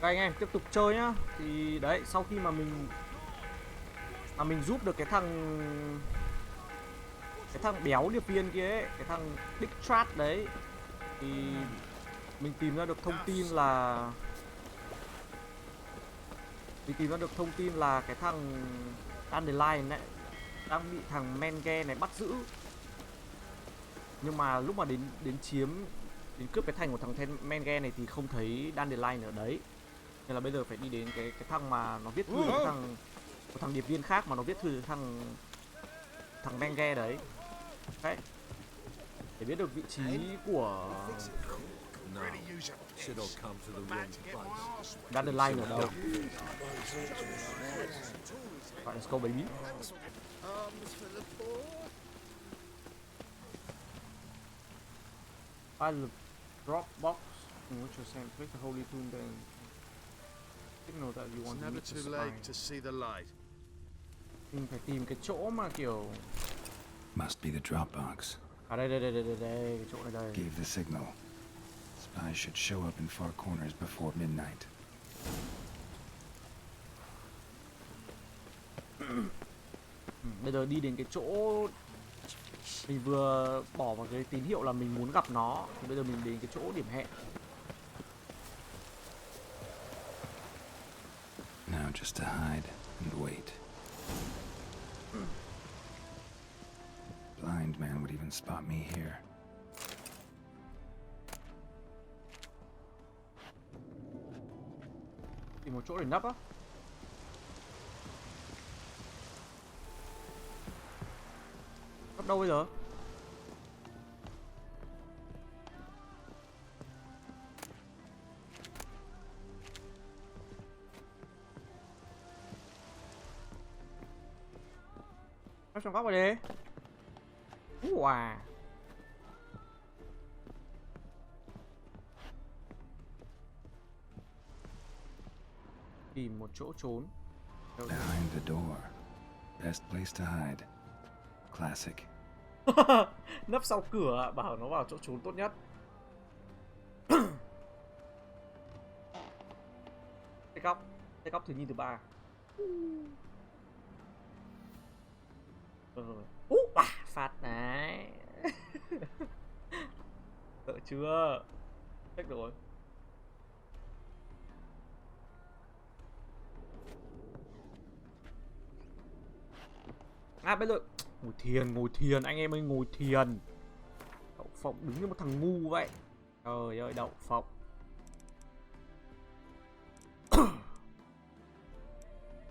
Các anh em tiếp tục chơi nhá. Thì đấy, sau khi mà mình giúp được cái thằng béo điệp viên kia ấy, cái thằng Big Strat đấy, thì mình tìm ra được thông tin là cái thằng Dandelion này đang bị thằng Menge này bắt giữ. Nhưng mà lúc mà đến cướp cái thành của thằng Menge này thì không thấy Dandelion ở đấy. Nên là bây giờ phải đi đến cái thằng mà nó viết thư được cái thằng điệp viên khác mà nó viết thư thằng Menge đấy. Đấy. Để biết được vị trí của Dandelion ở đâu. Let's go baby. Find the drop box in which you send click the holy tune then signal that you want to meet the spy. Mình phải tìm cái chỗ mà kiểu Must be the drop box. À đây, cái chỗ này đây. Gave the signal. Spies should show up in far corners before midnight. Bây giờ đi đến cái chỗ mình vừa bỏ vào cái tín hiệu là mình muốn gặp nó, thì bây giờ mình đến cái chỗ điểm hẹn. Now just to hide and wait. Blind man would even spot me here. Tìm một chỗ để nấp á. Nấp đâu bây giờ? Nấp trong góc rồi đi. Wow. Tìm một chỗ trốn. Behind the door. Best place to hide. Classic. Nấp sau cửa, bảo nó vào chỗ trốn tốt nhất. Take góc thử nhìn từ ba. Rồi. Phát đấy. Sợ chưa? Check rồi. À bây giờ ngồi thiền anh em ơi, ngồi thiền. Đậu phộng đứng như một thằng ngu vậy. Trời ơi, đậu phộng.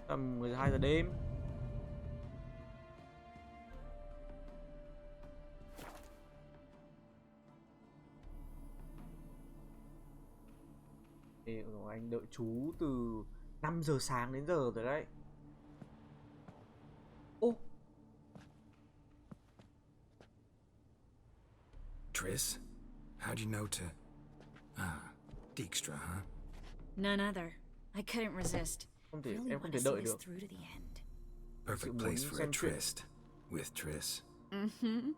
Tầm 12 giờ đêm. Rồi anh đợi chú từ 5 giờ sáng đến giờ rồi đấy. Ô. Triss, how'd you know to... Dijkstra, huh? None other. I couldn't resist. Em không thể đợi được. Perfect place for a tryst. With Triss. Mm-hmm.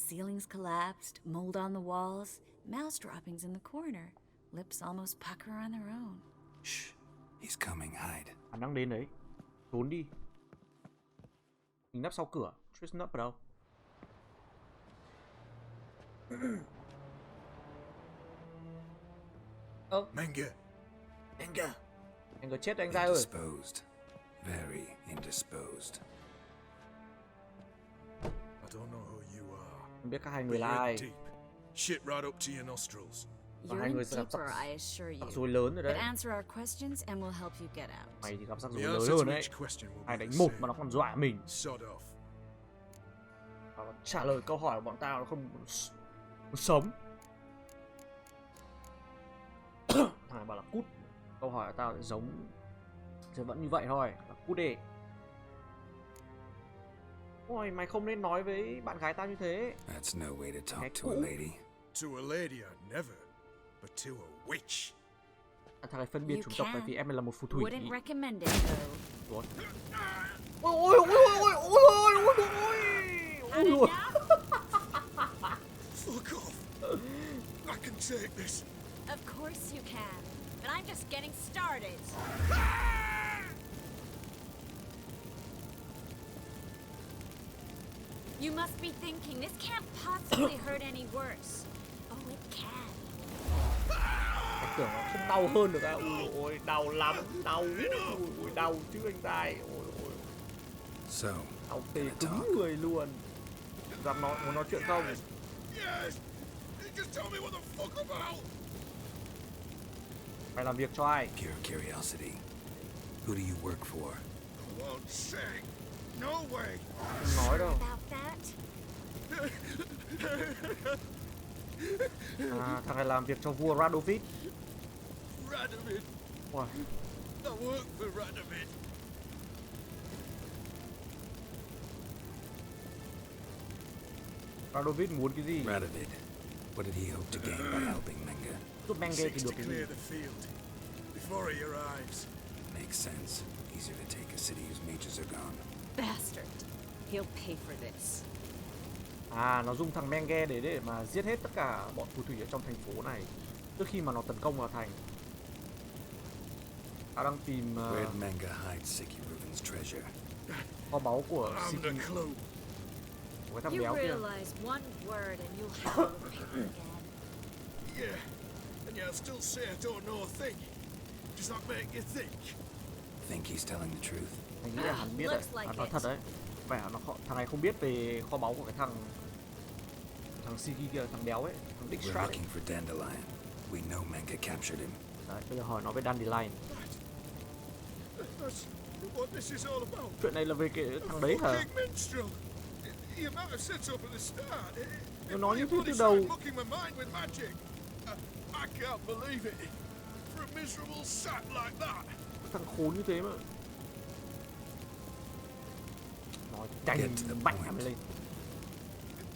Ceilings collapsed, mold on the walls, mouse droppings in the corner. Lips almost pucker on their own. Shh. He's coming, hide. Hắn đang đến đấy. Trốn đi. Mình nấp sau cửa. Triss nấp ở đâu? Menge. Anh có chết anh trai ơi. Indisposed. Very indisposed. I don't know who you are. Không biết các hai người là ai. Shit right up to your nostrils. You're in deeper, I assure you. Rắc rối lớn rồi But đấy. answer our questions and we'll help you get out. Mày thì gặp rắc rối lớn hơn đấy. 2 đánh 1 mà nó còn dọa mình. Trả lời câu hỏi của bọn tao nó không sống. Thằng này bảo là cút. Câu hỏi của tao thì giống thì vẫn như vậy thôi, là cút đi. Ôi, mày không nên nói với bạn gái tao như thế. That's no way to talk to a lady. To a lady I never, but to a witch. Thằng này phân biệt chủng tộc bởi vì em là một phù thủy. Wouldn't recommend it though. Ôi. Fuck off. I can take this. Of course you can. and I'm just getting started. You must be thinking, this can't possibly hurt any worse. Oh, it can. Anh tưởng nó không đau hơn được á. Ui ôi, đau lắm, đau. Ui, đau chứ anh trai. Ôi ôi. So, Đau tê gonna cứng talk? người luôn. Dám muốn nói chuyện không? Yes! Just tell me what the fuck about! Mày làm việc cho ai? Pure curiosity. Who do you work for? For God's sake! No way! Không nói đâu. About that? À, thằng này làm việc cho vua Radovid. Radovid! Wow. I work for Radovid! Radovid muốn cái gì? Radovid. What did he hope to gain by helping Menge? Giúp Menge thì Seeks được to cái gì? clear the field before he arrives. Makes sense. Easier to take a city whose mages are gone. Bastard. He'll pay for this. À, nó dùng thằng Menge để mà giết hết tất cả bọn phù thủy ở trong thành phố này trước khi mà nó tấn công vào thành. Tao đang tìm Where'd Menge hide Siki Reuven's treasure? kho báu của I'm Siki, the clue. của cái thằng You béo kia. realize one word and you'll have to repeat again. Yeah, and yeah, I'll still say I don't know a thing. Does that make you think? Think he's telling the truth? Anh nghĩ là hắn biết đấy, Looks like hắn nói it. thật đấy. Vẻ thằng này không biết về kho báu của cái thằng Siki kia, thằng béo ấy, thằng Dick We're Strat ấy. looking for Dandelion. We know Menge captured him. Đấy, bây giờ hỏi nó về Dandelion. Right. That's what this is all about. Chuyện này là về cái A thằng đấy hả? fucking minstrel. You might have said so from the start. Nó nói như You thế bloody từ đầu. started mucking my mind with magic. I can't believe it. For a miserable sap like that. Thằng khốn như thế mà. Nói Get chanh to the mạnh point. hắn lên.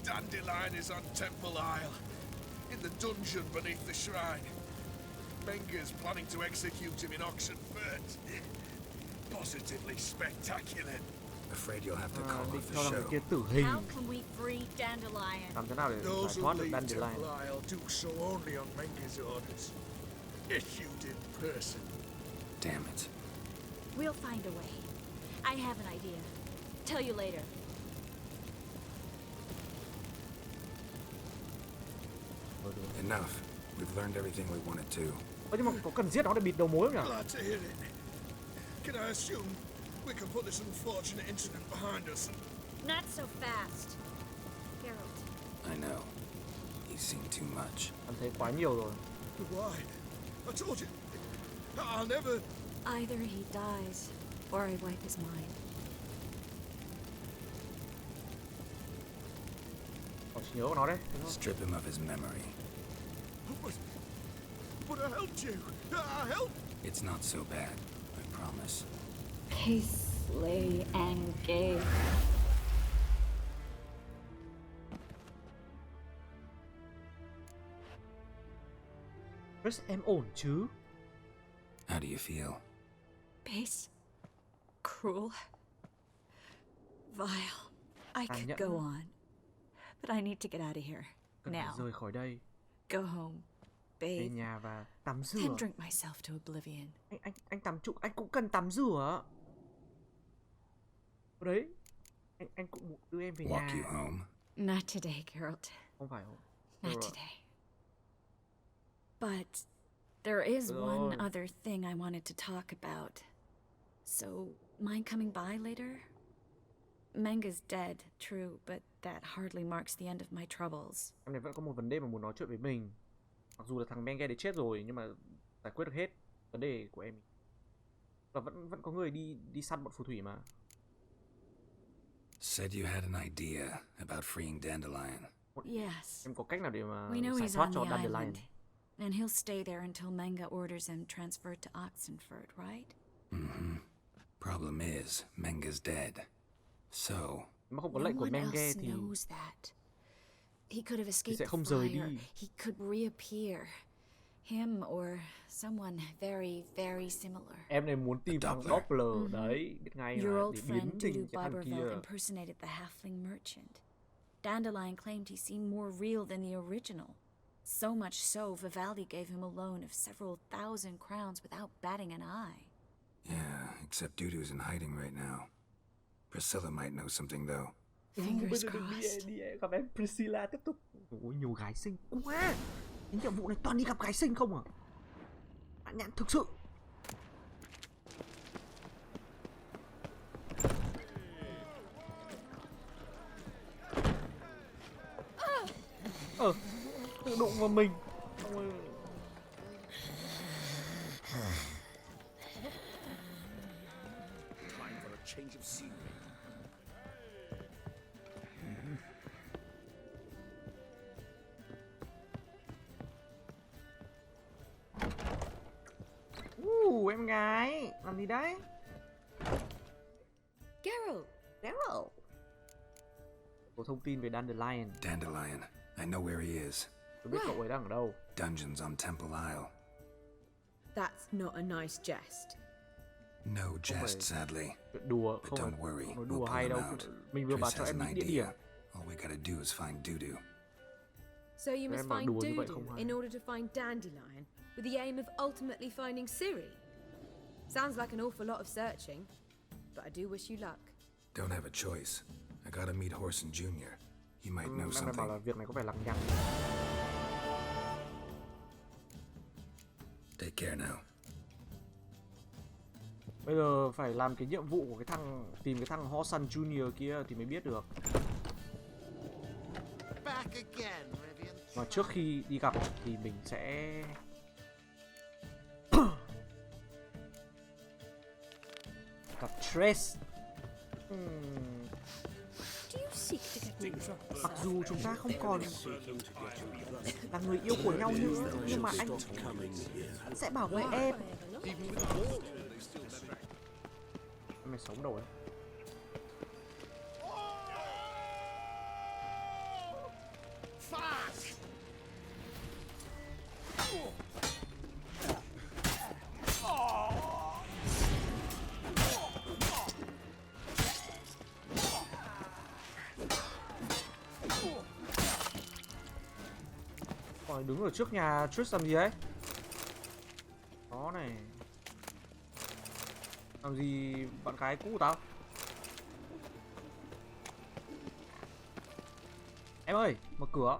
Dandelion is on Temple Isle, in the dungeon beneath the shrine. Menge's planning to execute him in Oxenfurt. Positively spectacular. Afraid you'll have to À, call định off the cho thằng show. kia tử hình. How can we free Dandelion? Làm thế nào để giải Those who thoát được leave Dandelion? Temple Isle do so only on Menge's orders. Issued in person. Damn it. We'll find a way. I have an idea. Tell you later. Enough. We've learned everything we wanted to. Ơ, nhưng mà có cần giết nó để bịt đầu mối không nhỉ? Glad to hear it. Can I assume we can put this unfortunate incident behind us? Not so fast. Geralt, I know. He's seen too much. Anh thấy quá nhiều rồi. Why? I told you. I'll never... either he dies or I wipe his mind. Còn chỉ nhớ của nó đấy. Đúng không? Strip him of his memory. But I helped you. I helped. It's not so bad, I promise. Paisley and gay. Triss, em ổn chứ? How do you feel? Base. Cruel. Vile. I Tàn could nhẫn. go on. But I need to get out of here. Cần phải Now. rời khỏi đây, Go home. về Bathe. nhà và tắm rửa. And drink myself to oblivion. Anh tắm trụ, anh cũng cần tắm rửa. Đấy, anh cũng muốn đưa em về Walk nhà. you home? Not today, Geralt. Không phải không? Not Được rồi. today. But there is Được one rồi. other thing I wanted to talk about. So, mind coming by later? Menge's dead, true, but that hardly marks the end of my troubles. Em này vẫn có một vấn đề mà muốn nói chuyện với mình. Mặc dù là thằng Menge đấy chết rồi nhưng mà giải quyết được hết vấn đề của em. Và vẫn có người đi săn bọn phù thủy mà. Said you had an idea about freeing Dandelion. Yes. Em có cách nào để mà We know giải he's thoát on cho the Dandelion? island. And he'll stay there until Menge orders him transferred to Oxenfurt, right? Mm-hmm. Problem is, Menge's dead. So, Nếu mà không có No lệnh của one Menge else thì knows that. He could have escaped sẽ the không rời fire. đi. He could reappear. Him or someone very, very similar. em này muốn tìm thằng Doppler. Doppler đấy, biết ngay Your mà, old để friend biến Dudu thành cái thằng Barberville kia. impersonated the halfling merchant. Dandelion claimed he seemed more real than the original. So much so, Vivaldi gave him a loan of several thousand crowns without batting an eye. Yeah, except Dudu's in hiding right now. Priscilla might know something though. Fingers Bây giờ crossed. đi gặp em Priscilla tiếp tục. Ôi, nhiều gái xinh quá. Những nhiệm vụ này toàn đi gặp gái xinh không à? Bạn nhãn thực sự. Tự đụng vào mình. Ôi. Time for a change of scenery. Em gái, làm gì đấy? Geralt! Daryl. Có thông tin về Dandelion. Dandelion. I know where he is. Tôi biết cậu ấy đang ở đâu. Dungeons on Temple Isle. That's not a nice jest. No jest, sadly. Chuyện đùa, But không don't phải worry, nói we'll đùa pull hay him đâu. out. Mình vừa bảo Triss cho has em an những địa điểm. idea. All we gotta do is find Dudu. So you must Em bảo find đùa như vậy Dudu không hay. in order to find Dandelion, with the aim of ultimately finding Ciri. Sounds like an awful lot of searching, but I do wish you luck. Don't have a choice. I gotta meet Horson Jr. He might know Em phải bảo something. là việc này có vẻ lằng nhằng. Take care now. Bây giờ phải làm cái nhiệm vụ của cái thằng, tìm cái thằng Horson Jr. kia thì mới biết được. Back again, Rivian. Mà trước khi đi gặp thì mình sẽ gặp Triss. Do you seek to get me drunk? Mặc dù chúng ta không còn là người yêu của nhau nữa, nhưng mà anh sẽ bảo vệ em. Mày sống đâu ấy? Fuck! Còn đứng ở trước nhà Triss làm gì đấy? Đó này. Làm gì bạn gái cũ của tao? Em ơi, mở cửa.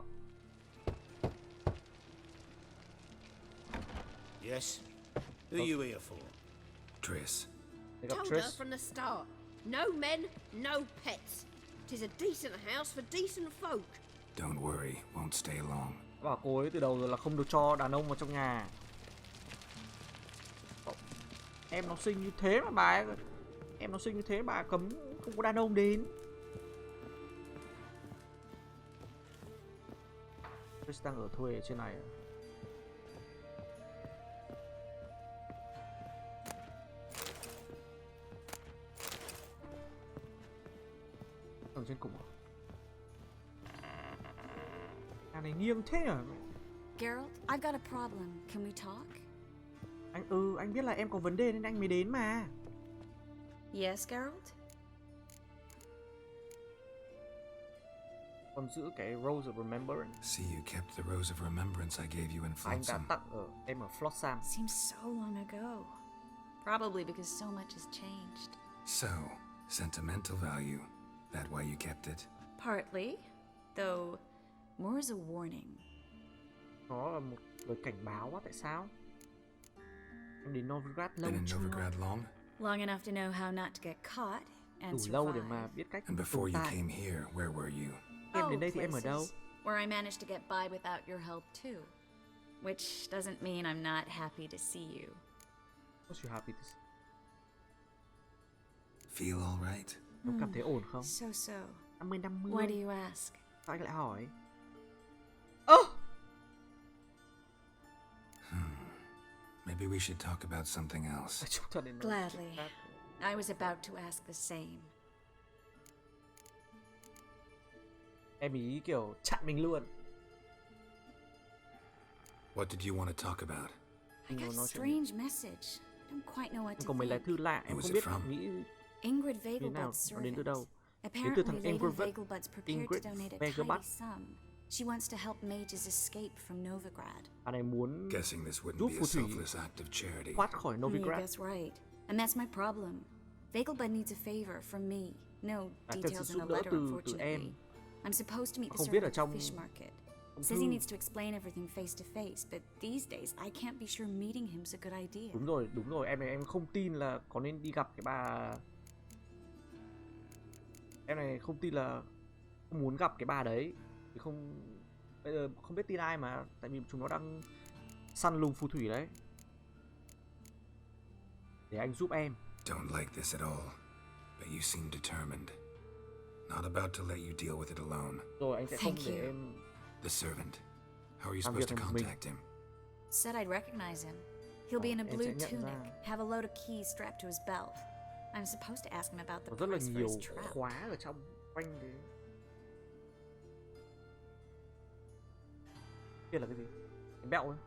Yes? Who are you here for? Triss. Để gặp Told her Triss. from the start. No men, no pets. 'Tis a decent house for decent folk. Don't worry, won't stay long. Bảo cô ấy từ đầu rồi là không được cho đàn ông vào trong nhà. Em nó xinh như thế mà bà ấy, em nó xinh như thế bà cấm không có đàn ông đến. Triss đang ở thuê ở trên này. Ở trên cùng à? Nhà này nghiêng thế à? Geralt, I've got a problem. Can we talk? Anh biết là em có vấn đề nên anh mới đến mà. Yes, Geralt? Còn giữ cái Rose of Remembrance. See, you kept the rose of remembrance I gave you in Anh đã Flotsam. tặng ở em ở Flotsam. Seems so long ago. Probably because so much has changed. So, sentimental value. That why you kept it? Partly, though more as a warning. Nó là một lời cảnh báo á, tại sao? Em đến Novigrad lâu Been in chưa? Novigrad long? Long enough to know how not to get caught Đủ and lâu để survive. mà biết cách And tồn before you tại. came here, where were you? Em đến đây thì em ở đâu? Places where I managed to get by without your help too. Which doesn't mean I'm not happy to see you. What's you happy to see? Feel all right? Em cảm thấy ổn không? So. 50-50. Why do you ask? Sao anh lại hỏi? Maybe we should talk about something else. Chúng ta đến nói Gladly. chuyện khác. I was about to ask the same. Em ý kiểu chặn mình luôn. What did you want to talk about? I got a nói chuyện. strange message. I don't quite know what Em to có mấy lá think. thư lạ, em Who was không it biết from? nghĩ Ingrid thế nào, Vegelbud's nó đến từ servant. đâu. Đến từ Apparently, thằng Lady Ingrid Vegelbud's prepared Ingrid to donate a Vegelbud. tidy sum. She wants to help mages escape from Novigrad. Bà này muốn Guessing this wouldn't giúp be a phù thủy selfless act of charity. thoát khỏi You Novigrad. guess right. And that's my problem. Vegelbud needs a favor from me. No Cần details sự in the giúp đỡ letter, từ em. unfortunately. I'm supposed to meet the Không biết ở servant at trong the fish market. trong Says he thư. needs to explain everything face to face, but these days I can't be sure meeting him's a good idea. Đúng rồi, em này em không tin là có nên đi gặp cái bà. Em này không tin là không muốn gặp cái bà đấy. Thì không, bây giờ không biết tin ai mà, tại vì chúng nó đang săn lùng phù thủy đấy. Để anh giúp em. Don't like this at all, but you seem determined. Not about to let you deal with it alone. Rồi anh sẽ không Thank để you. em. The servant. How are you Làm việc supposed to một mình. contact him? Said I'd recognize him. He'll be in a Em blue sẽ nhận tunic, ra. have a load of keys strapped to his belt. I'm supposed to ask him about the Có rất là price for nhiều his trap. khóa ở trong quanh cái. Kia là cái gì? Cái bẹo ấy.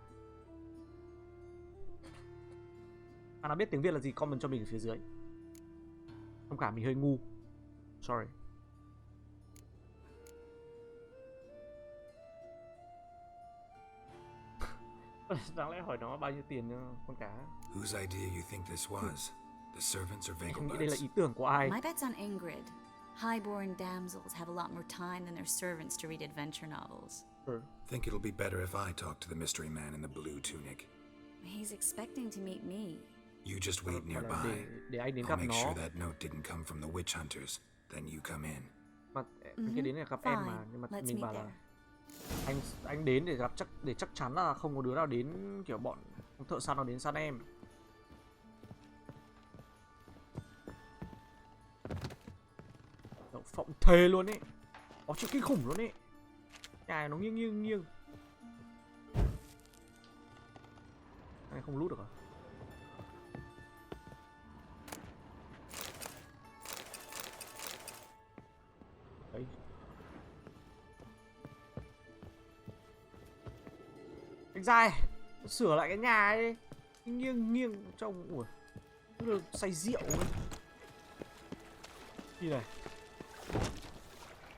Bạn nào biết tiếng Việt là gì comment cho mình ở phía dưới. Thông cảm mình hơi ngu. Sorry. Đáng lẽ hỏi nó bao nhiêu tiền cho con cá. Whose idea you think this was? The servants or Em nghĩ đây là Vegelbud's? ý tưởng của ai. My bet's on Ingrid. Highborn damsels have a lot more time than their servants to read adventure novels. Think it'll be better if I talk to the mystery man in the blue tunic. He's expecting to meet me. You just wait Gọi là nearby. để anh đến I'll gặp make nó. sure that note didn't come from the witch hunters. Then you come in. Mà cái đến là gặp em mà, Fine, nhưng mà let's mình meet bảo là there. anh đến để gặp chắc chắn là không có đứa nào đến, kiểu bọn thợ săn nào đến săn em. Đậu phộng thề luôn ấy. Có chuyện kinh khủng luôn ấy. Nhà này nó nghiêng. Anh không lút được à? Đấy. Anh dai sửa lại cái nhà ấy. Nghiêng trông ui. Tức là say rượu ấy. Đi này.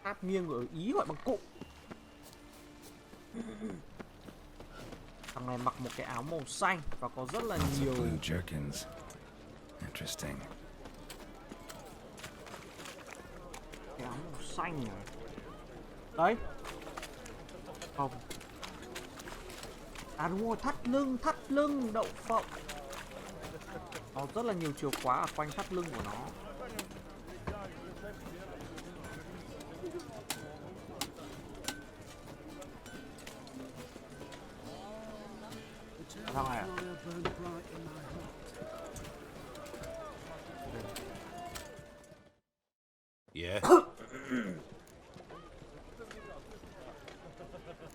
Áp nghiêng ở Ý gọi bằng cụ. Thằng này mặc một cái áo màu xanh và có rất là nhiều Blue jerkins. Interesting. cái áo màu xanh này. Đấy. Không. À đúng rồi, thắt lưng đậu phộng. Có rất là nhiều chìa khóa ở quanh thắt lưng của nó. Thằng này à? Yeah?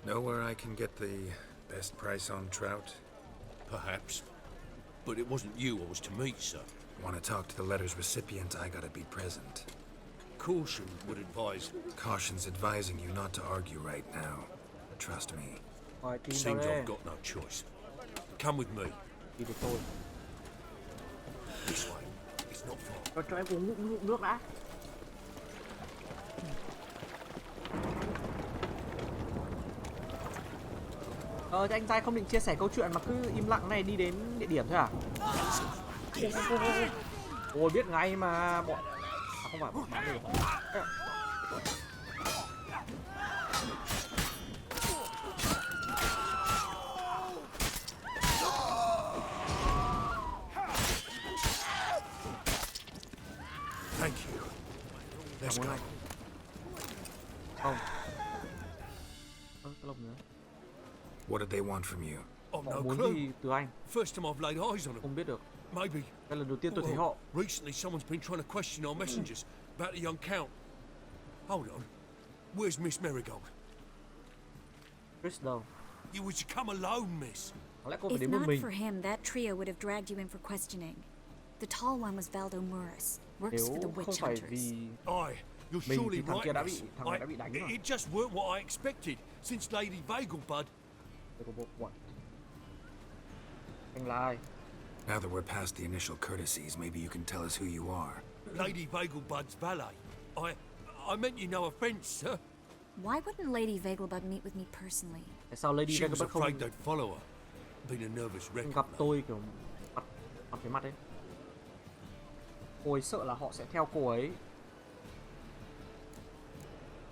Know where I can get the best price on trout? Perhaps. But it wasn't you I was to meet, sir. Want to talk to the letter's recipient, I gotta be present. Caution would advise. Caution's advising you not to argue right now. Trust me. Rồi tìm đâu Seems đây? I've got no choice. Come with me. Đi với tôi. This way. It's not far. Cho em uống ngụm nước đã. Thế anh trai không định chia sẻ câu chuyện mà cứ im lặng này đi đến địa điểm thôi à? Ôi biết ngay mà bọn... À không phải bọn bán được. Thank you. Let's go. Không. Cái lồng nữa. What did they want from you? I've Họ no muốn clue. gì từ anh? First time I've laid eyes on them. Không biết được. Maybe. Đây là lần đầu tiên tôi thấy họ. Recently someone's been trying to question our messengers about the young count. Hold on. Where's Miss Marigold? Triss đâu? You was to come alone, miss. Có lẽ cô phải If đến một not mình. for him, that trio would have dragged you in for questioning. The tall one was Valdo Murris, works Nếu for the không witch phải hunters. vì Aye, you're Mình surely thì thằng kia right, đã miss. bị- thằng này đã bị đánh rồi. It just weren't what I expected since Lady Vegelbud. Anh là ai? Now that we're past the initial courtesies, maybe you can tell us who you are. Lady Vegelbud's valet. I meant you no offence, sir. Why wouldn't Lady Vegelbud meet with me personally? Tại sao Lady She was Vegelbud không afraid they'd follow her. Been a nervous wreck. không gặp tôi kiểu mặt với mặt ấy? Cô ấy sợ là họ sẽ theo cô ấy.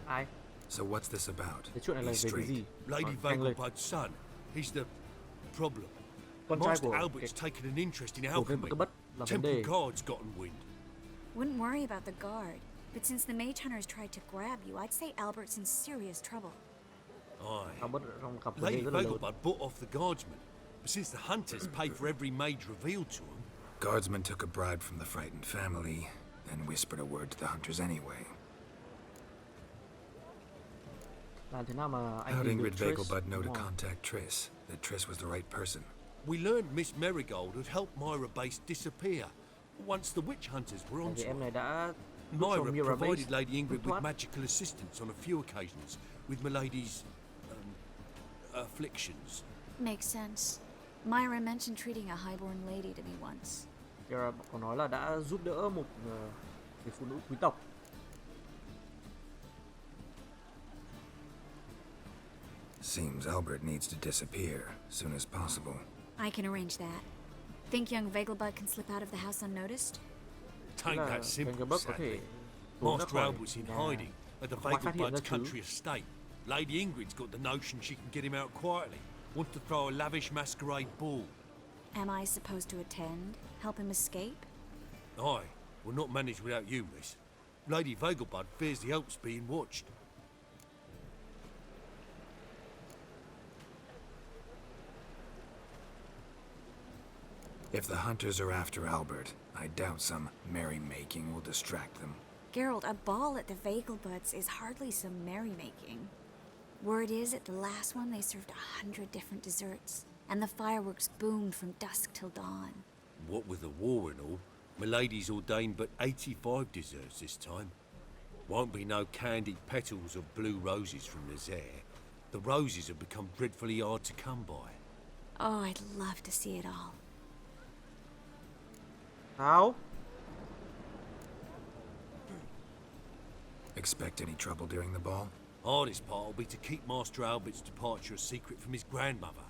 Ai? So what's this about? Cái chuyện này là Be về cái straight. gì? Lady Nhanh lên. Vegelbud's son. He's the problem. Con trai Master của Albert's taken an interest in của alchemy. Vegelbud là vấn Temple đề. guards gotten wind. Wouldn't worry about the guard, but since the mage hunters tried to grab you, I'd say Albert's in serious trouble. Aye. Albert đang gặp vấn Lady đề rất là lớn. Vegelbud bought off the guardsmen, but since the hunters pay for every mage revealed to them, Guardsmen took a bribe from the frightened family, then whispered a word to the hunters anyway. Làm thế nào mà anh How'd tìm được Ingrid Triss? Vegelbud know to Đúng rồi. contact Triss? That Triss was the right person. we learned Miss Marigold had helped Myra Base disappear once the witch hunters were Tại onto vì em her. này đã giúp cho Myra Mira provided Base Lady Ingrid with thoát. magical assistance on a few occasions with Milady's afflictions. Makes sense. Myra mentioned treating a highborn lady to me once. Mira có nói là đã giúp đỡ một người phụ nữ quý tộc. Seems Albert needs to disappear soon as possible. I can arrange that. Think young Vegelbud can slip out of the house unnoticed? Tain't Là that simple, Vegelbud có thể sadly. trốn ra Master khỏi Albert's in nhà. hiding at the Không ai phát hiện ra Vegelbud's chứ. country estate. Lady Ingrid's got the notion she can get him out quietly. Wants to throw a lavish masquerade ball. Am I supposed to attend? Help him escape? Aye, will not manage without you, miss. Lady Vegelbud fears the help's being watched. If the hunters are after Albert, I doubt some merrymaking will distract them. Geralt, a ball at the Vegelbuds is hardly some merrymaking. Word is, at the last one they served 100 different desserts, and the fireworks boomed from dusk till dawn. What with the war and all, Milady's ordained but 85 desserts this time. Won't be no candied petals or blue roses from Nazaire. The roses have become dreadfully hard to come by. Oh, I'd love to see it all. Sao? Expect any trouble during the ball? Hardest part will be to keep Master Albert's departure a secret from his grandmother.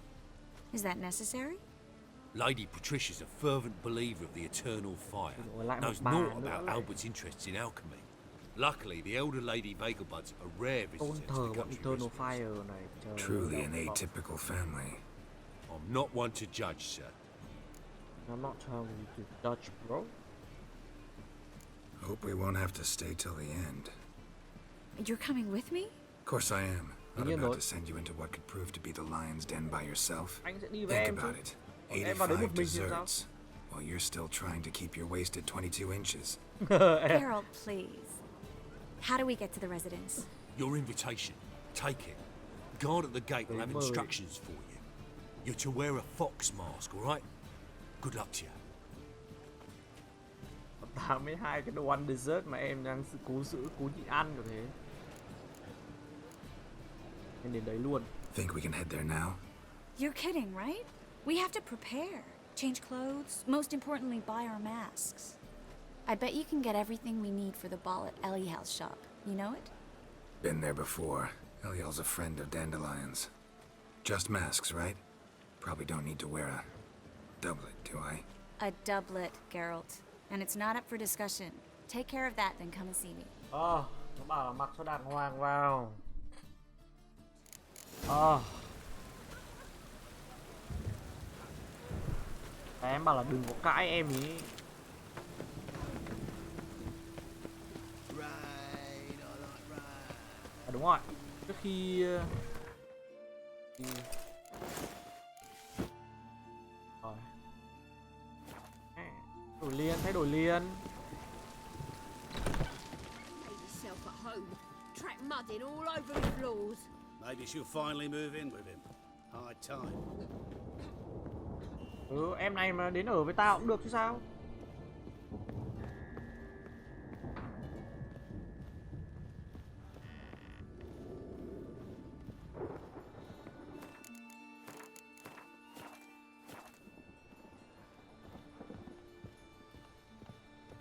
Is that necessary? Lady Patricia's a fervent believer of the eternal fire. Rồi lại Knows một bà naught nữa about lại. Albert's interests in alchemy. Luckily, the elder Lady Vegelbud's a rare Tôn visitor to thờ the bọn country Eternal residence. Fire này. Trời Truly an ơi, atypical family. I'm not one to judge, sir. I'm not telling you to judge, bro. Hope we won't have to stay till the end. You're coming with me? Of course I am. Not Đương nhiên about rồi. to send you into what could prove to be the lion's den by yourself. Anh sẽ đi với Think em chứ. about it. Còn em vào đấy 85 một mình thì sao? desserts. While you're still trying to keep your waist at 22 inches. Geralt, please. How do we get to the residence? Your invitation. Take it. Guard at the gate will have Đúng rồi. instructions for you. You're to wear a fox mask, all right? Good luck to you. 82 cái đồ ăn dessert mà em đang cố giữ, cố nhịn ăn kiểu thế. Em đến đấy luôn. Think we can head there now? You're kidding, right? We have to prepare. Change clothes. Most importantly, buy our masks. I bet you can get everything we need for the ball at Eliel's shop. You know it? Been there before. Eliel's a friend of Dandelion's. Just masks, right? Probably don't need to wear a doublet, do I? A doublet, Geralt. And it's not up for discussion. Take care of that, then come and see me. Nó bảo là mặc cho đàng hoàng vào. Em bảo là đừng có cãi em ý. À, đúng rồi. Trước khi rồi. Đổi liền, thay đổi liền. Made yourself at home. Track mudding all over the floors. Maybe she'll finally move in with him. High time. Em này mà đến ở với tao cũng được chứ sao.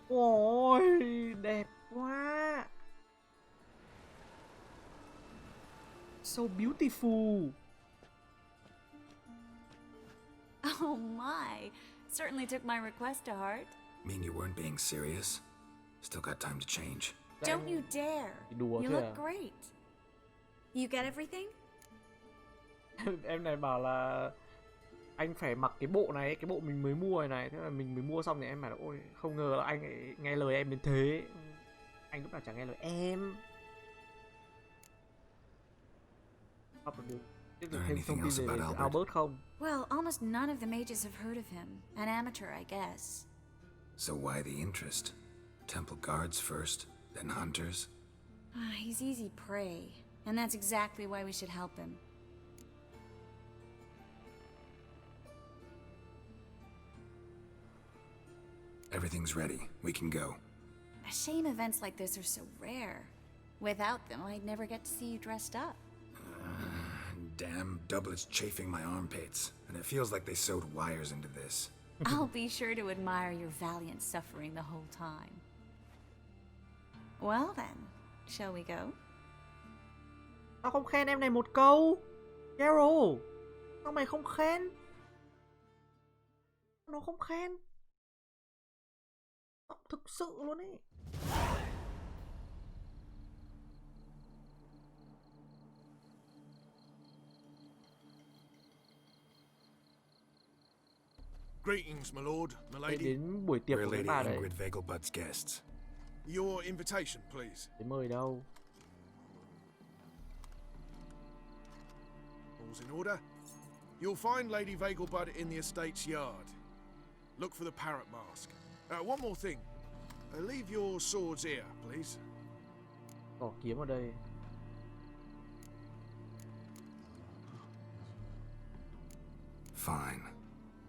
Ôi, đẹp quá. so beautiful. Oh my. Certainly took my request to heart. Mean you weren't being serious? Still got time to change. Don't you dare. Đùa You thế à? look great. You get everything? Em này bảo là anh phải mặc cái bộ này, cái bộ mình mới mua này. Thế là mình mới mua xong thì em bảo là ôi không ngờ là anh ấy nghe lời em đến thế. Anh lúc nào chẳng nghe lời em. Học được. Tiếp tục thêm thông tin về Albert không? Well, almost none of the mages have heard of him. An amateur, I guess. So why the interest? Temple guards first, then hunters? He's easy prey, and that's exactly why we should help him. Everything's ready. We can go. A shame events like this are so rare. Without them, I'd never get to see you dressed up. Damn doublets chafing my armpits, and it feels like they sewed wires into this. I'll be sure to admire your valiant suffering the whole time. Well then, shall we go? Sao không khen em này một câu? Carol, sao mày không khen? Nó không khen. Thực sự luôn ấy. Greetings, my lord, my Đây lady. đến buổi tiệc We're của Lady chúng ta đây. Ingrid Vegelbud's guests. Your invitation, please. Để mời đâu? All's in order. You'll find Lady Vegelbud in the estate's yard. Look for the parrot mask. One more thing. Leave your swords here, please. Bỏ kiếm ở đây. Fine.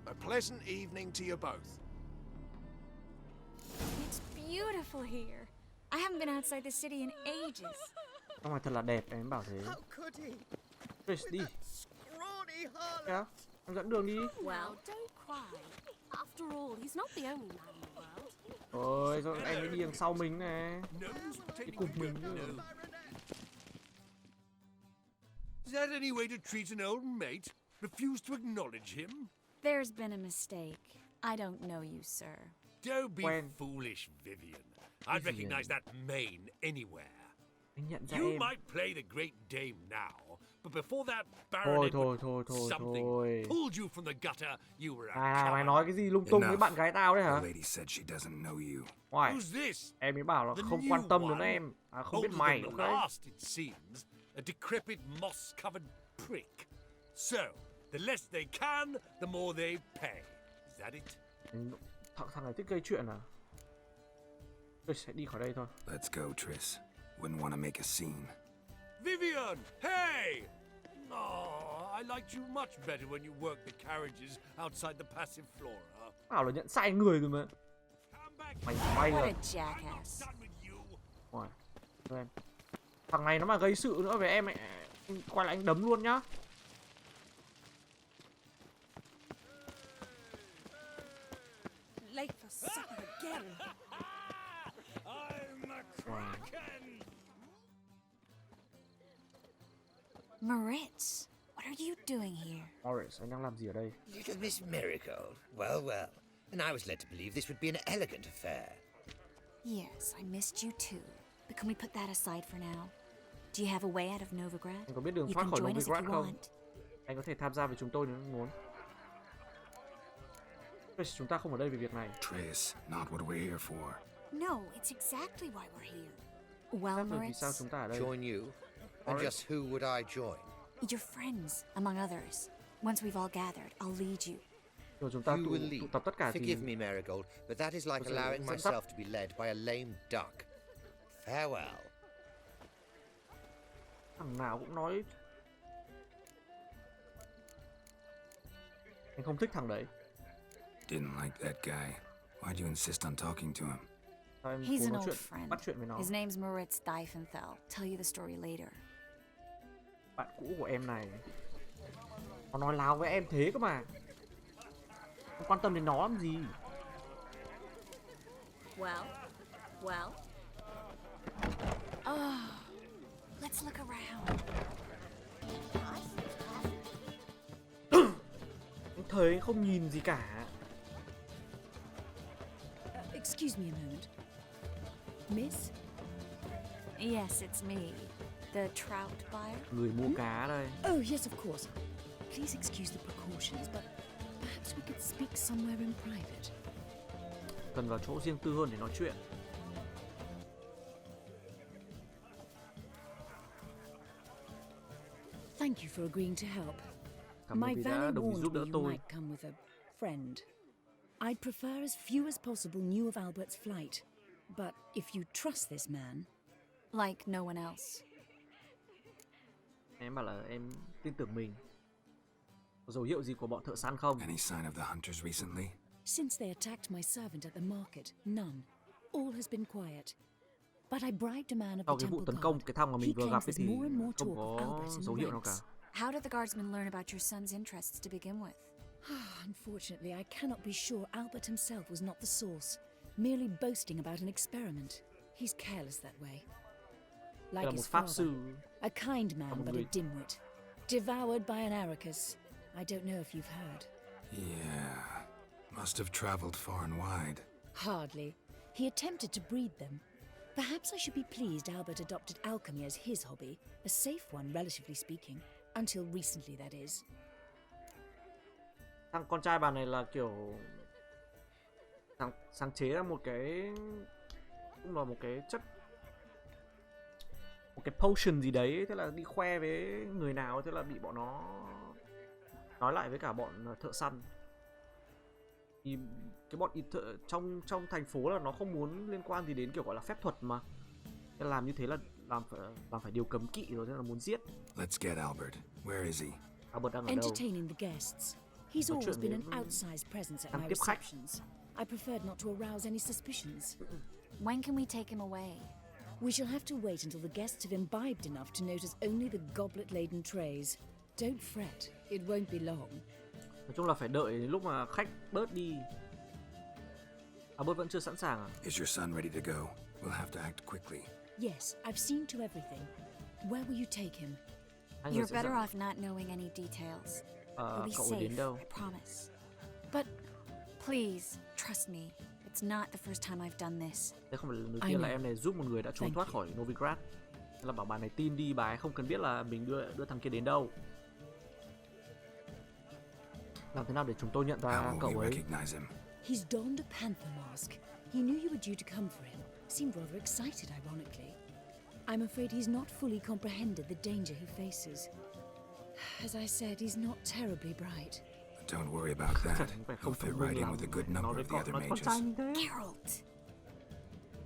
A pleasant evening to you both. It's beautiful here. I haven't been outside the city in ages. Trong này thật là đẹp, em bảo thế. Triss đi. Kìa, em dẫn đường đi. Well, don't cry. After all, he's not the only man in the world. Ôi, rồi em mới đi đằng sau mình nè. Đi cùng mình chứ. Is that any way to treat an old mate? Refuse to acknowledge him? There's been a mistake. I don't know you, sir. Don't be Quen. foolish, Vivian. I'd recognize that mane anywhere. Anh nhận ra You em. might play the great dame now, but before that Thôi baronet thôi thôi thôi something thôi. pulled you from the gutter, you were a À, mày coward. nói cái gì lung tung với bạn gái tao đấy The hả? lady said she doesn't know you. Ngoài, Who's this? em ấy bảo là The không new quan tâm đến one? em. À, không biết Older mày, than ok? the last, it seems. A decrepit, moss-covered prick. So, the less they can, the more they pay. Is that it? Thằng này thích gây chuyện à? Tôi sẽ đi khỏi đây thôi. Let's go, Triss. Wouldn't want to make a scene. Vivian, hey! Oh, I liked you much better when you worked the carriages outside the passive flora. Bảo là nhận sai người rồi mà. Come back. Mày bay What rồi. a jackass. Done with you. Ngoài. Em. Thằng này nó mà gây sự nữa về em ấy, anh quay lại anh đấm luôn nhá. Late for supper again. I'm a Wow. kraken. Moritz, what are you doing here? Morris, anh đang làm gì ở đây? Little Miss Marigold. Well, well. And I was led to believe this would be an elegant affair. Yes, I missed you too. But can we put that aside for now? Do you have a way out of Novigrad? Anh có biết đường You thoát can khỏi join us if Novigrad you không? want. Anh có thể tham gia với chúng tôi nếu muốn. Chúng ta không ở đây vì việc này. Triss, not what we're here for. No, it's exactly why we're here. Well, Chắc là vì sao Moritz, chúng ta ở đây? Join you? And just who would I join? your friends, among others. Once we've all gathered, I'll lead you. Rồi chúng ta You tụ will lead. tập tất cả thì Forgive me, Marigold, but that is like Tôi sẽ allowing dẫn dắt. myself to be led by a lame duck. Farewell. thằng nào cũng nói. Anh không thích thằng đấy. Didn't like that guy. Why'd you insist on talking to him? Sao em He's cố an nói old chuyện, friend. bắt chuyện với nó? His name's Moritz Diefenthal. Tell you the story later. Bạn cũ của em này. Nó nói láo với em thế cơ mà. Không quan tâm đến nó làm gì. Well. Oh, let's look around. Anh thấy anh không nhìn gì cả. Excuse me a moment. Miss? Yes, it's me. The trout buyer? Người mua cá đây. Oh, yes, of course. Please excuse the precautions, but perhaps we could speak somewhere in private. Cần vào chỗ riêng tư hơn để nói chuyện. Thank you for agreeing to help. Cảm ơn My vì đã valet đồng ý giúp warned đỡ me you tôi. might come with a friend. I'd prefer as few as possible knew of Albert's flight. But if you trust this man... Like no one else. Em bảo là em tin tưởng mình. Có dấu hiệu gì của bọn thợ săn không? Any sign of the hunters recently? Since they attacked my servant at the market, none. All has been quiet. But I bribed a man of Sau the cái vụ temple tấn công guard. cái thằng mà He mình vừa gặp claims ấy there's thì more and more không talk of có Albert in dấu the hiệu nào cả. ranks. How did the guardsmen learn about your son's interests to begin with? Unfortunately, I cannot be sure Albert himself was not the source, merely boasting about an experiment. He's careless that way. Là Like một his pháp father, sư. a kind man một but a người- dimwit, devoured by an Aracus. I don't know if you've heard. Yeah. Must have traveled far and wide. Hardly. He attempted to breed them. Perhaps I should be pleased Albert adopted alchemy as his hobby, a safe one, relatively speaking, until recently, that is. Thằng con trai bà này là kiểu sáng chế ra một cái, cũng là một cái chất, một cái potion gì đấy, thế là đi khoe với người nào, thế là bị bọn nó nói lại với cả bọn thợ săn. Thì cái bọn thợ trong thành phố là nó không muốn liên quan gì đến kiểu gọi là phép thuật mà, nên làm như thế là làm phải điều cấm kỵ rồi, thế là muốn giết. Let's get Albert. Where is he? Albert đang ở đâu? Entertaining the guests. He's Nói always chuyện been với- an outsized presence at đang my tiếp khách. receptions. I preferred not to arouse any suspicions. When can we take him away? We shall have to wait until the guests have imbibed enough to notice only the goblet-laden trays. Don't fret, it won't be long. Nói chung là phải đợi đến lúc mà khách bớt đi. Albert vẫn chưa sẵn sàng à? Is your son ready to go? We'll have to act quickly. Yes, I've seen to everything. Where will you take him? Hai người You're sẽ better dẫn- off not knowing any details. Ờ, You'll be cậu ấy safe, đến đâu? I promise. But Please, trust me. It's not the first time I've done this. Thế không phải lần đầu I tiên là know. em này giúp một người đã trốn Thank thoát you. khỏi Novigrad. Thế là bảo bà này tin đi, bà ấy không cần biết là mình đưa thằng kia đến đâu. Làm thế nào để chúng tôi nhận ra How will cậu we ấy? recognize him? he's donned a panther mask. He knew you were due to come for him. Seemed rather excited, ironically. I'm afraid he's not fully comprehended the danger he faces. As I said, he's not terribly bright. Don't worry about that. Phải He'll không fit thông minh right in lắm. with a good Nói number với of the other con mages. trai như thế. Geralt!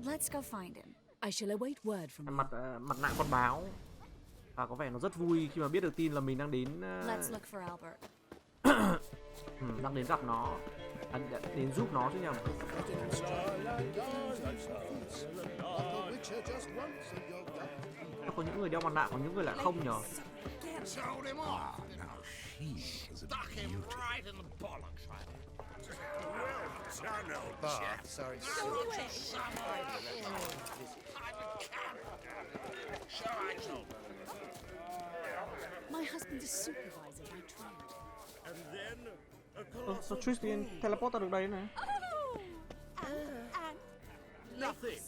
Let's go find him. I shall await word from you. Mặt nạ con báo. Và có vẻ nó rất vui khi mà biết được tin là mình đang đến Let's look for Albert. đang đến gặp nó, đến giúp nó chứ nhầm. Có những người đeo mặt nạ, có những người lại không nhờ. Told him off. Stuck him right in the bollocks. Sorry. My husband's a supervisor by trade. And then a Sao Triss teleport ra được đây này? nothing.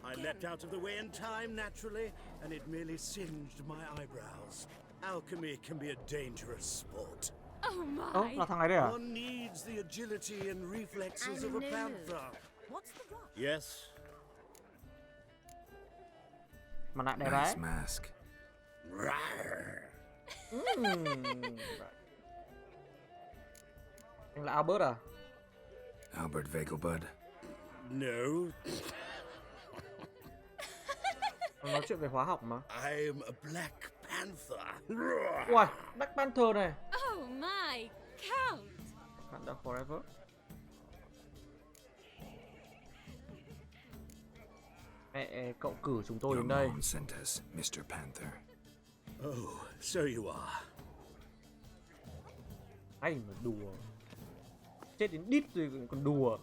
I leapt out of the way in time, naturally, and it merely singed my eyebrows. Alchemy can be a dangerous sport. Oh my! Ơ, là thằng này đây à? One needs the agility and reflexes of a panther. What's the rush? Yes, Mặt nạ đẹp Nice đấy. mask. Anh là Albert à? Albert Vegelbud. no, Nó nói chuyện về hóa học mà. I'm a Black Panther. Ui, Black Panther này. Oh my! Count! Bạn đã forever. Mẹ cậu cử chúng tôi Your đến đây. mom sent us, Mr. Panther. Oh, so you are. Anh mà đùa. Chết đến đít rồi còn đùa.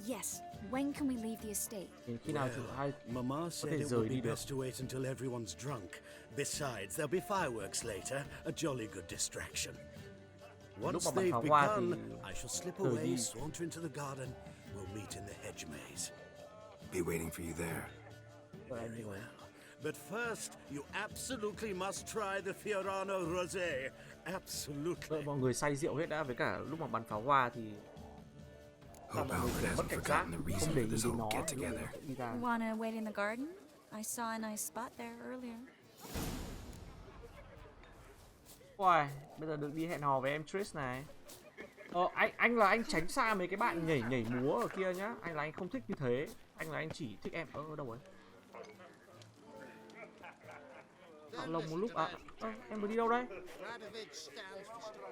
Yes, When can we leave the estate? Đến khi nào chúng hai Mama có said thể it rời would đi be được? best to wait until everyone's drunk. Besides, there'll be fireworks later, a jolly good distraction. Lúc Once mà bắn they've pháo hoa thì begun, I shall slip rời away, đi. saunter into the garden. We'll meet in the hedge maze. Be waiting for you there. Very well. But first, you absolutely must try the Fiorano Rosé. Absolutely. Mọi người say rượu hết đã, với cả lúc mà bắn pháo hoa thì Hope Albert mất hasn't cảnh giác, forgotten the không reason để for ý this đến whole nó. get together. Đi ra. Wanna wait in the garden? I saw a nice spot there earlier. Ôi, bây giờ được đi hẹn hò với em Triss này. Anh là anh tránh xa mấy cái bạn nhảy múa ở kia nhá. Anh là anh không thích như thế. Anh là anh chỉ thích em. Ở đâu rồi? Lồng một lúc em vừa đi đâu đây?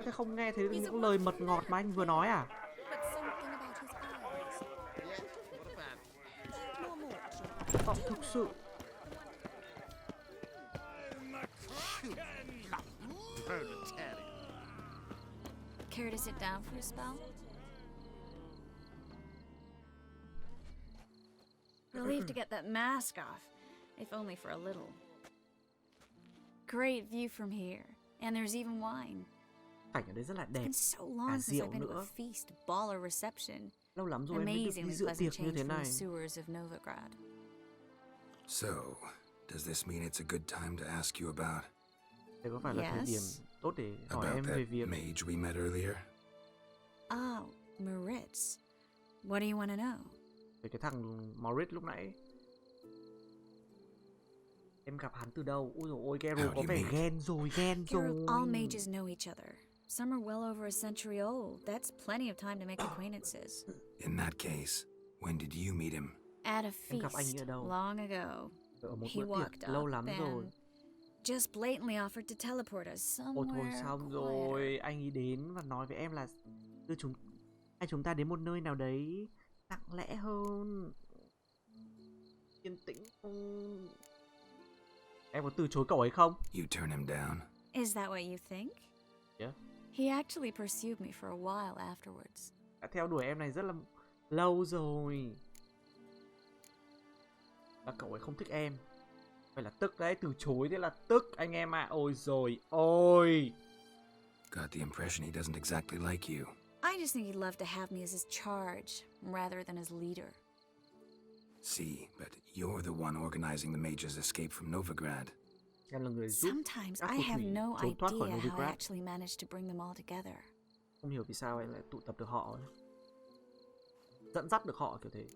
Thế không nghe thấy những lời mật ngọt mà anh vừa nói à? Thực sự. Care to sit down for a spell? Relieved to get that mask off, if only for a little. Great view from here, and there's even wine. Cảnh ở đây rất là It's đẹp. been so Cả long since rượu I've been to a nữa. feast, ball, or reception. Lâu lắm rồi em mới được đi Amazingly dự pleasant tiệc như change thế from the này. sewers of Novigrad. So, does this mean it's a good time to ask you about Đây có phải là thời điểm Yes. tốt để hỏi about em về that việc mage we met earlier? Oh, Maritz. What do you want to know? về cái thằng Maurice lúc nãy? Em gặp hắn từ đâu? Ôi dồi ôi, Geralt How có do you vẻ mean? ghen rồi. Geralt, all mages know each other. Some are well over a century old. That's plenty of time to make acquaintances. In that case, when did you meet him? At a Em gặp anh feast ở đâu? long ago. Ở một He bữa walked tiệc lâu up lắm rồi. and just blatantly offered to teleport us Ôi thôi somewhere xong quieter. rồi, anh ấy đến và nói với em là đưa hai chúng ta đến một nơi nào đấy lặng lẽ hơn, yên tĩnh hơn. Em có từ chối cậu ấy không? You turn him down? Is that what you think? Yeah. He actually pursued me for a while afterwards. Đã theo đuổi em này rất là lâu rồi. Là cậu ấy không thích em. Vậy là tức đấy, từ chối thế là tức anh em ạ. Ôi rồi ôi. Got the impression he doesn't exactly like you. I just think he'd love to have me as his charge rather than as leader. See, but you're the one organizing the mage's escape from Novigrad. Em là người giúp Sometimes các I phù have thủy no trốn thoát khỏi idea how I Novigrad. actually managed to bring them all together. Không hiểu vì sao em lại tụ tập được họ ấy. Dẫn dắt được họ kiểu thế.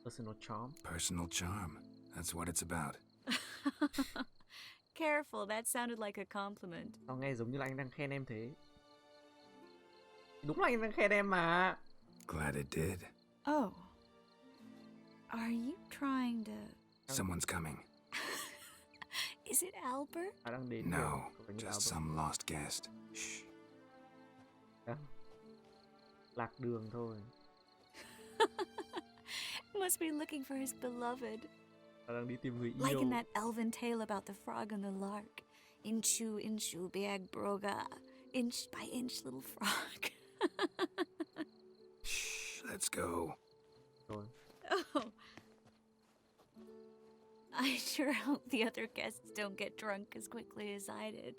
Personal charm. Personal charm. That's what it's about. Careful, that sounded like a compliment. Nó nghe giống như là anh đang khen em thế. Đúng là anh đang khen em mà. Glad it did. Oh. Are you trying to... Someone's coming. Is it Albert? À, đang đến No, rồi. Không phải như just Albert. some lost guest. Shh. Lạc đường thôi. Must be looking for his beloved. Đang đi tìm người Like yêu. in that elven tale about the frog and the lark. Inchu, beag broga. Inch by inch, little frog. Shh, let's go. Rồi. Oh. I sure hope the other guests don't get drunk as quickly as I did.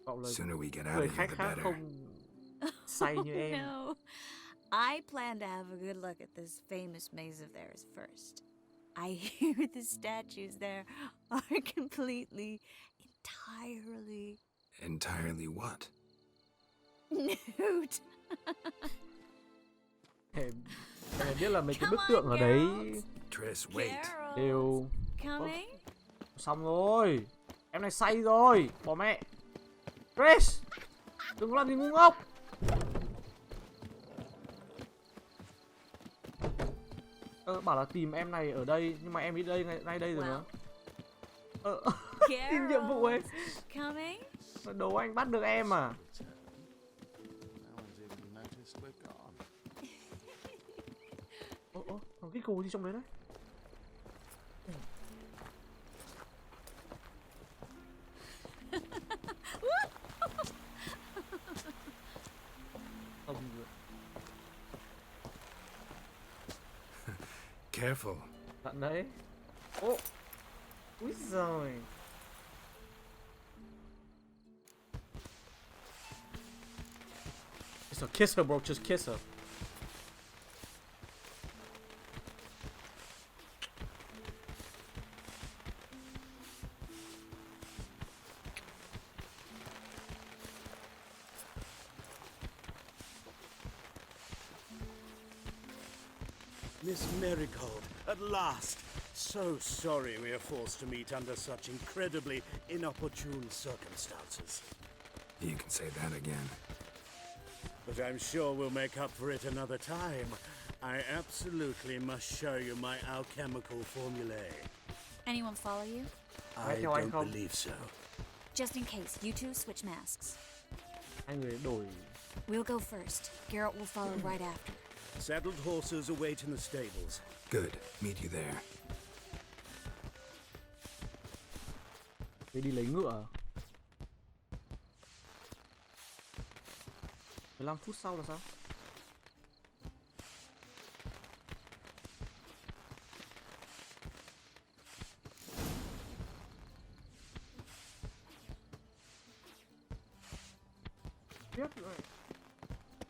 Cậu là Sooner we get out người of here, khách the khác better. không say như em. No. I plan to have a good look at this famous maze of theirs first. I hear the statues there are completely, entirely Entirely what? nude. Em biết là mấy cái Come bức on, tượng ở đấy Geralt. Triss, wait. Geralt, đều coming? xong rồi. Em này say rồi, bỏ mẹ. Triss, đừng có làm gì ngu ngốc. Bảo là tìm em này ở đây, nhưng mà em đi đây ngay đây rồi Wow. nữa. Tìm nhiệm vụ ấy. Coming? Đố anh bắt được em à? Thằng cái cù gì trong đấy đấy? Careful. Bạn đấy. Ô. Úi giời. So kiss her, bro. Just kiss her. Miss Marigold, at last. So sorry we are forced to meet under such incredibly inopportune circumstances. You can say that again. But I'm sure we'll make up for it another time. I absolutely must show you my alchemical formulae. Anyone follow you? I don't believe so. Just in case, you two switch masks. Hai người đổi. We'll go first. Garrett will follow right after. Saddled horses await in the stables. Good. Meet you there. Thế đi lấy ngựa. 15 phút sau là sao?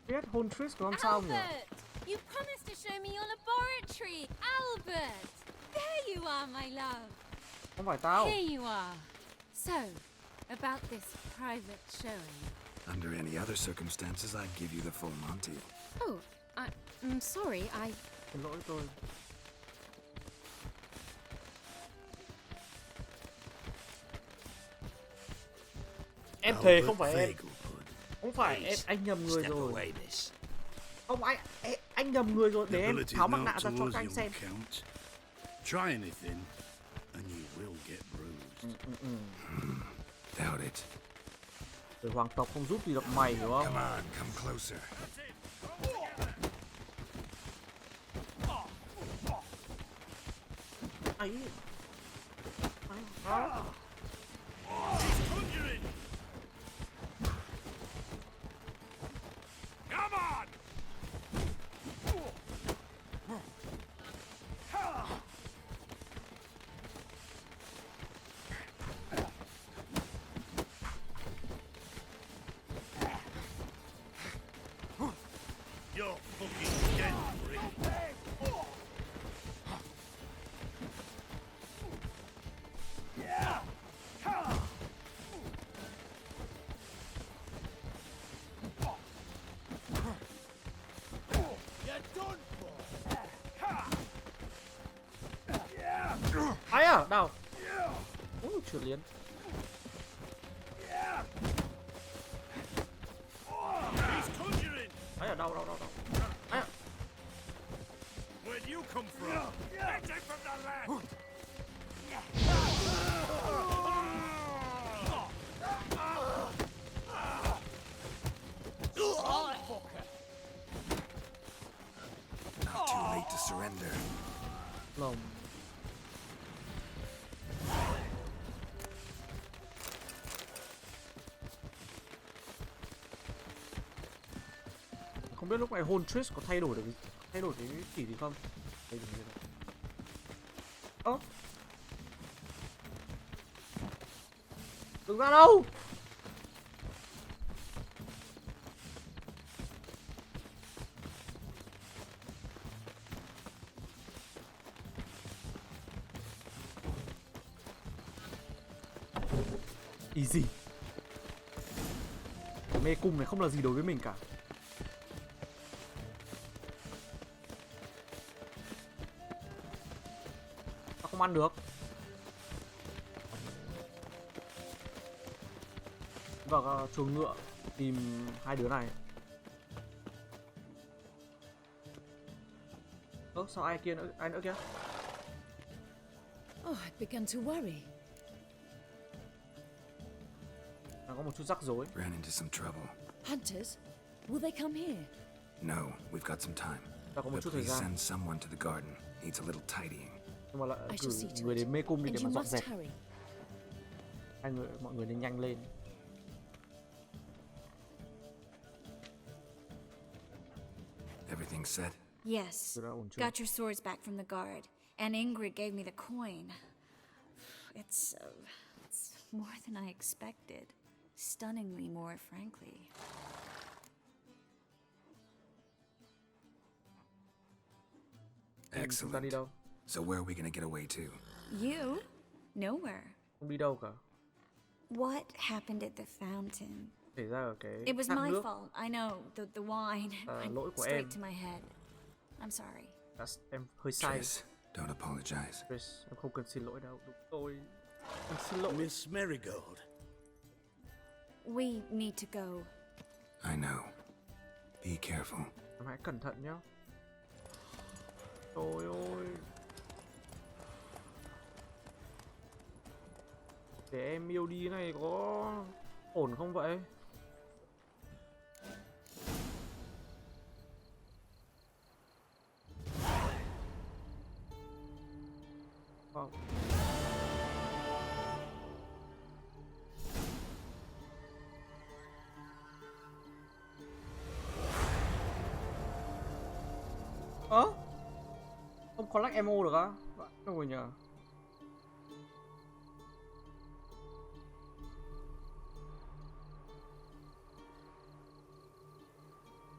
Biết hôn Triss có làm sao nhỉ? Albert! You promised to show me your laboratory! Albert! There you are, my love! Không phải tao. Here you are. So, about this private showing. Under any other circumstances, I'd give you the full Monty. Oh, I'm sorry, Xin lỗi tôi. Em thề không phải em. Không phải em, anh nhầm người rồi. Không anh nhầm người rồi, để em tháo mặt nạ ra cho các anh xem. Try anything and you will get bruised. Doubt it. Rồi hoàng tộc không giúp gì được mày, hiểu không? Come on, come closer. Ấy. Come on! You're fucking dead, Rick. Ai à, đau. Chuyển liền. Ai à, đau. Ai à. Where do you come from? Get it from the left! Not too late to surrender. Lộng. Không biết lúc này hôn Triss có thay đổi cái chỉ gì không? Đây đừng đây. Ơ. Đừng ra đâu. Easy. Mê cung này không là gì đối với mình cả. Tao không ăn được. Vào chuồng ngựa tìm hai đứa này. Ơ, sao ai nữa kia? Oh, I've begun to worry. Đang có một chút rắc rối. Ran into some trouble. Hunters? Will they come here? No, we've got some time. Ta có một But chút thời please gian. send someone to the garden. Needs a little tidying. Nhưng mà lại I cử shall see to người it. đến mê cung đi And để you mà dọn must dẹp. hurry. Mọi người nên nhanh lên. Everything set? Yes. Tôi đã ổn chưa? Got your swords back from the guard, and Ingrid gave me the coin. It's more than I expected. Stunningly more, frankly. Chúng ta đi Excellent. đâu? So where are we gonna get away to? You? Nowhere. Không đi đâu cả. What happened at the fountain? Xảy ra ở cái It was thác my nước. fault. I know. The wine Lỗi went của straight em. to my head. I'm sorry. Em hơi sai. Triss, don't apologize. Triss, em không cần xin lỗi đâu. Đúng tôi. Em xin lỗi. Miss Marigold. We need to go. I know. Be careful. Em hãy cẩn thận nhá. Trời ơi. Để em yêu đi này có ổn không vậy? Wow. Không collect ammo được á? Đâu rồi nhờ?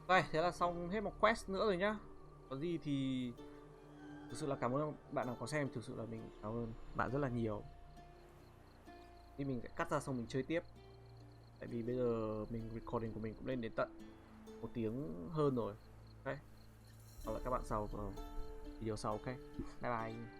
Đây, thế là xong hết một quest nữa rồi nhá. Có gì thì thực sự là cảm ơn bạn nào có xem, thực sự là mình cảm ơn bạn rất là nhiều. Thì mình sẽ cắt ra xong mình chơi tiếp. Tại vì bây giờ mình recording của mình cũng lên đến tận 1 tiếng hơn rồi. Ok. Gặp lại các bạn sau video sau, ok. Bye bye.